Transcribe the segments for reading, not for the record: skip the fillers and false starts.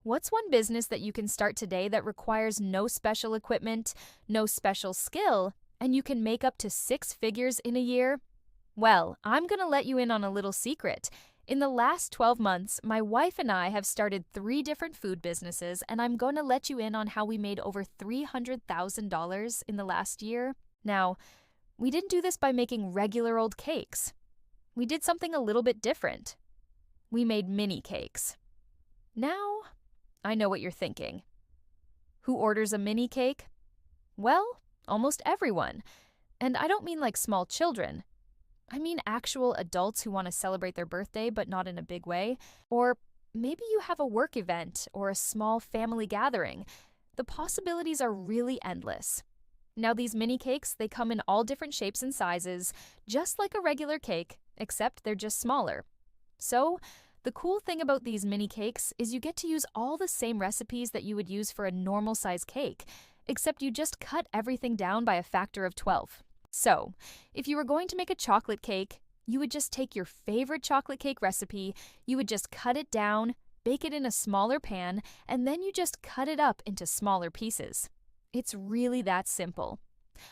What's one business that you can start today that requires no special equipment, no special skill, and you can make up to six figures in a year? Well, I'm going to let you in on a little secret. In the last 12 months, my wife and I have started three different food businesses, and I'm going to let you in on how we made over $300,000 in the last year. Now, we didn't do this by making regular old cakes. We did something a little bit different. We made mini cakes. Now, I know what you're thinking. Who orders a mini cake? Well, almost everyone. And I don't mean like small children. I mean actual adults who want to celebrate their birthday but not in a big way. Or maybe you have a work event or a small family gathering. The possibilities are really endless. Now these mini cakes, they come in all different shapes and sizes, just like a regular cake, except they're just smaller. So, the cool thing about these mini cakes is you get to use all the same recipes that you would use for a normal size cake, except you just cut everything down by a factor of 12. So, if you were going to make a chocolate cake, you would just take your favorite chocolate cake recipe, you would just cut it down, bake it in a smaller pan, and then you just cut it up into smaller pieces. It's really that simple.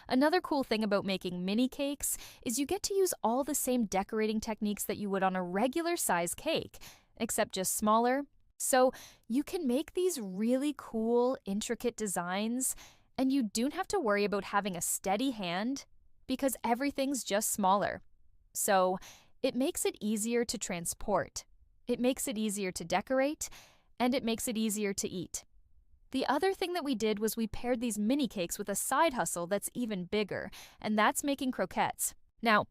Another cool thing about making mini cakes is you get to use all the same decorating techniques that you would on a regular size cake, except just smaller. So you can make these really cool, intricate designs, and you don't have to worry about having a steady hand because everything's just smaller. So it makes it easier to transport, it makes it easier to decorate, and it makes it easier to eat. The other thing that we did was we paired these mini cakes with a side hustle that's even bigger, and that's making croquettes. Now,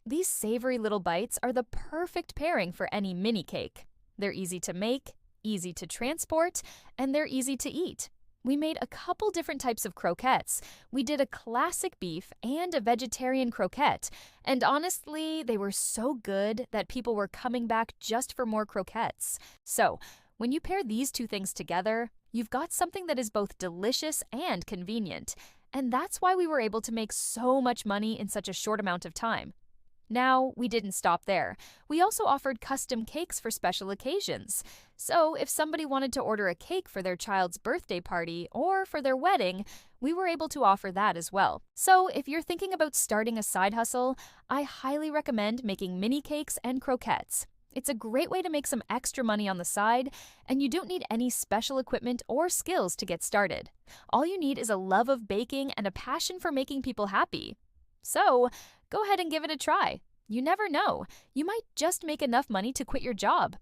these savory little bites are the perfect pairing for any mini cake. They're easy to make, easy to transport, and they're easy to eat. We made a couple different types of croquettes. We did a classic beef and a vegetarian croquette, and honestly, they were so good that people were coming back just for more croquettes. So, when you pair these two things together, you've got something that is both delicious and convenient, and that's why we were able to make so much money in such a short amount of time. Now, we didn't stop there. We also offered custom cakes for special occasions. So, if somebody wanted to order a cake for their child's birthday party or for their wedding, we were able to offer that as well. So, if you're thinking about starting a side hustle, I highly recommend making mini cakes and croquettes. It's a great way to make some extra money on the side, and you don't need any special equipment or skills to get started. All you need is a love of baking and a passion for making people happy. So, go ahead and give it a try. You never know. You might just make enough money to quit your job.